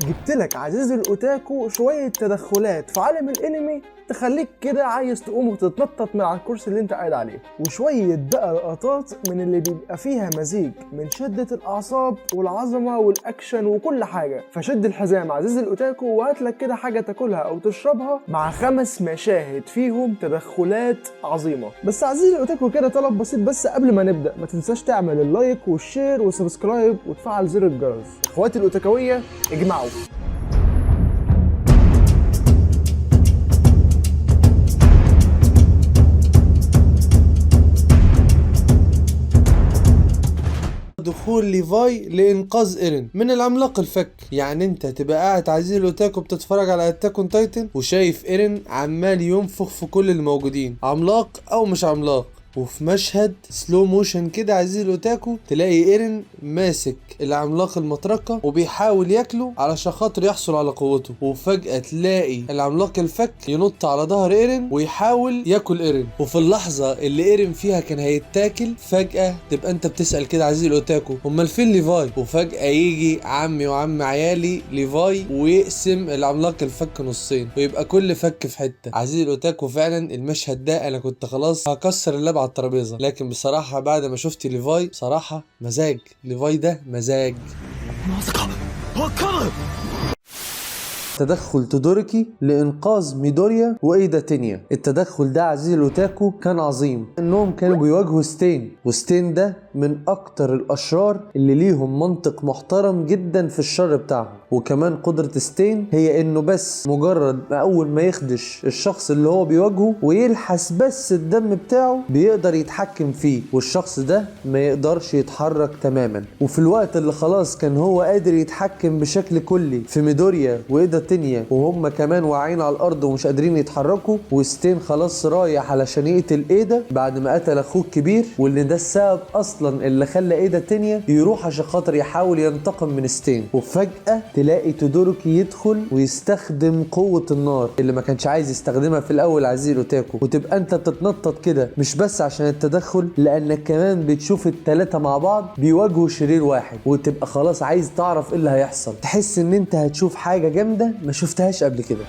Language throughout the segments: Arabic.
جبت لك عزيزي الاوتاكو شويه تدخلات في عالم الانمي تخليك كده عايز تقوم وتتنطط من على الكرسي اللي انت قاعد عليه، وشويه بقى لقطات من اللي بيبقى فيها مزيج من شده الاعصاب والعظمه والاكشن وكل حاجه. فشد الحزام عزيزي الاوتاكو وهات لك كده حاجه تاكلها او تشربها مع 5 مشاهد فيهم تدخلات عظيمه. بس عزيزي الاوتاكو كده طلب بسيط بس قبل ما نبدا، ما تنساش تعمل اللايك والشير والسبسكرايب وتفعل زر الجرس. اخواتي الاوتاكويه اجمعوا. دخول ليفاي لإنقاذ إيرين من العملاق الفك. يعني انت تبقى قاعد عزيزي الاوتاكو بتتفرج على اتاك اون تايتن وشايف إيرين عمال ينفخ في كل الموجودين، عملاق او مش عملاق، وفي مشهد سلو موشن كده عزيزي الاوتاكو تلاقي ايرين ماسك العملاق المطرقه وبيحاول ياكله علشان خاطر يحصل على قوته، وفجاه تلاقي العملاق الفك ينط على ظهر ايرين ويحاول ياكل ايرين، وفي اللحظه اللي ايرين فيها كان هيتاكل فجاه تبقى انت بتسال كده عزيزي الاوتاكو امال فين ليفاي؟ وفجاه يجي عمي وعم عيالي ليفاي ويقسم العملاق الفك نصين ويبقى كل فك في حته. عزيزي الاوتاكو فعلا المشهد ده انا كنت خلاص هكسر اللعب على الترابيزه، لكن بصراحه بعد ما شفت ليفاي بصراحه مزاج، ليفاي ده مزاج. تدخل تودوريكي لإنقاذ ميدوريا وإيدا تينيا. التدخل ده عزيزي الأوتاكو كان عظيم، إنهم كانوا بيواجهوا ستين، وستين ده من أكتر الأشرار اللي ليهم منطق محترم جدا في الشر بتاعهم. وكمان قدرة ستين هي إنه بس مجرد ما أول ما يخدش الشخص اللي هو بيواجهه ويلحس بس الدم بتاعه بيقدر يتحكم فيه، والشخص ده ما يقدرش يتحرك تماما. وفي الوقت اللي خلاص كان هو قادر يتحكم بشكل كلي في ميدوريا وإيدا تينيا وهم كمان واقعين على الارض ومش قادرين يتحركوا، وستين خلاص رايح علشان يقتل ايدا بعد ما قتل اخوه الكبير، واللي ده السبب اصلا اللي خلى ايدا تينيا يروح عشان خاطر يحاول ينتقم من ستين. وفجاه تلاقي تودوريكي يدخل ويستخدم قوه النار اللي ما كانش عايز يستخدمها في الاول عزيزي الاوتاكو، وتبقى انت بتتنطط كده مش بس عشان التدخل، لانك كمان بتشوف الثلاثه مع بعض بيواجهوا شرير واحد، وتبقى خلاص عايز تعرف ايه اللي هيحصل، تحس ان انت هتشوف حاجه جامده ما شفتهاش قبل كده.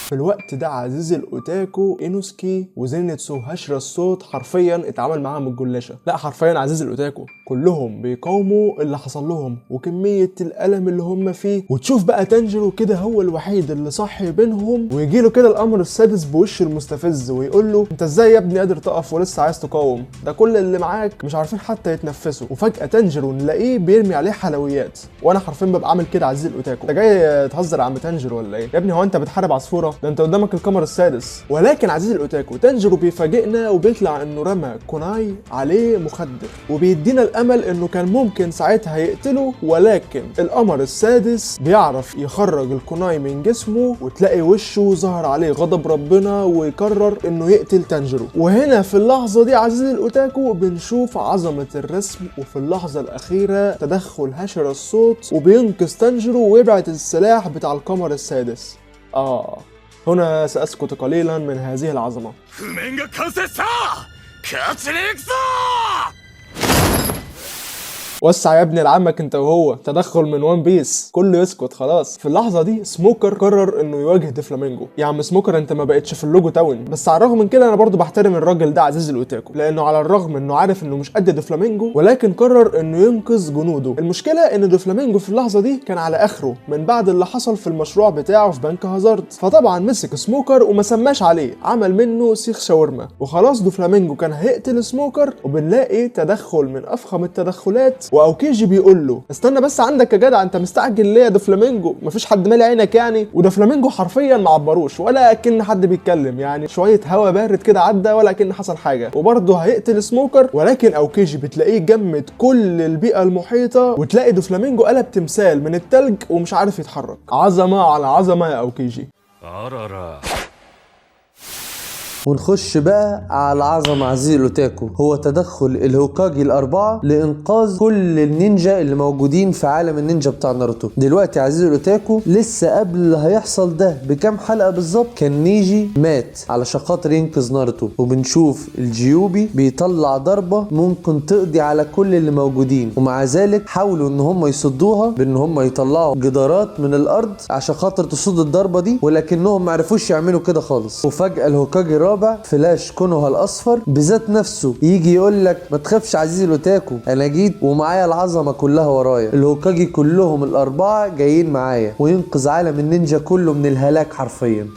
في الوقت ده عزيزي الاوتاكو اينوسكي وزينتسو هشرا الصوت حرفيا اتعامل معاهم الجلاشه. لا حرفيا عزيزي الاوتاكو كلهم بيقاوموا اللي حصل لهم وكميه الالم اللي هم فيه، وتشوف بقى تانجيرو كده هو الوحيد اللي صحي بينهم، ويجي له كده الامر السادس بوش المستفز ويقول له انت ازاي يا ابني قادر تقف ولسه عايز تقاوم؟ ده كل اللي معاك مش عارفين حتى يتنفسوا. وفجاه تانجيرو نلاقيه بيرمي عليه حلويات، وانا حرفيا ببقى عامل كده عزيزي الاوتاكو، انت جاي تهزر يا عم تانجيرو ولا ايه؟ يا ابني هو انت بتحارب عصفوره؟ ده انت قدامك القمر السادس. ولكن عزيزي الاوتاكو تانجيرو بيفاجئنا وبيطلع انه رمى كوناي عليه مخدر، وبيدينا الامل انه كان ممكن ساعتها يقتله، ولكن القمر السادس بيعرف يخرج الكوناي من جسمه وتلاقي وشه ظهر عليه غضب ربنا ويقرر انه يقتل تانجيرو. وهنا في اللحظه دي عزيزي الاوتاكو بنشوف عظمه الرسم، وفي اللحظه الاخيره تدخل هشرا الصوت وبينقذ تانجيرو ويبعت السلاح بتاع القمر السادس. هنا سأسكت قليلا من هذه العظمة. وسع يا ابني لعمك انت وهو، تدخل من وان بيس، كله يسكت خلاص. في اللحظه دي سموكر قرر انه يواجه ديفلامينجو. يا عم سموكر انت ما بقتش في اللوجو تاون، بس على الرغم من كده انا برضو بحترم الراجل ده عزيزي الاوتاكو، لانه على الرغم انه عارف انه مش قد ديفلامينجو ولكن قرر انه ينقذ جنوده. المشكله ان ديفلامينجو في اللحظه دي كان على اخره من بعد اللي حصل في المشروع بتاعه في بنك هازارد، فطبعا مسك سموكر وما سماش عليه، عمل منه سيخ شاورما. وخلاص ديفلامينجو كان هيقتل سموكر، وبنلاقي تدخل من افخم التدخلات، واوكيجي بيقول له استنى بس عندك يا جدع، انت مستعجل ليه يا ديفلامينجو؟ مفيش حد مالي عينك يعني؟ وديفلامينجو حرفيا ما عبروش ولا كأن حد بيتكلم، يعني شويه هوا بارد كده عدى ولا كأن حصل حاجه، وبرضه هيقتل سموكر. ولكن اوكيجي بتلاقيه جمد كل البيئه المحيطه، وتلاقي ديفلامينجو قلب تمثال من التلج ومش عارف يتحرك. عظمه على عظمه يا اوكيجي. ونخش بقى على العظمة عزيزي الاوتاكو، هو تدخل الهوكاجي الأربعة لإنقاذ كل النينجا اللي موجودين في عالم النينجا بتاع ناروتو. دلوقتي عزيزي الاوتاكو لسه قبل اللي هيحصل ده بكام حلقة بالظبط كان نيجي مات علشان خاطر ينقذ ناروتو، وبنشوف الجيوبي بيطلع ضربة ممكن تقضي على كل اللي موجودين، ومع ذلك حاولوا ان هم يصدوها بان هم يطلعوا جدارات من الارض عشان خاطر تصد الضربة دي، ولكنهم معرفوش يعملوا كده خالص. وفجأة الهوكاجي الرابع فلاش كونوها الاصفر بذات نفسه يجي يقول لك ما تخافش عزيزي الاوتاكو، انا جيت ومعايا العظمة كلها ورايا، الهوكاجي كلهم الاربعة جايين معايا، وينقذ عالم النينجا كله من الهلاك حرفيا.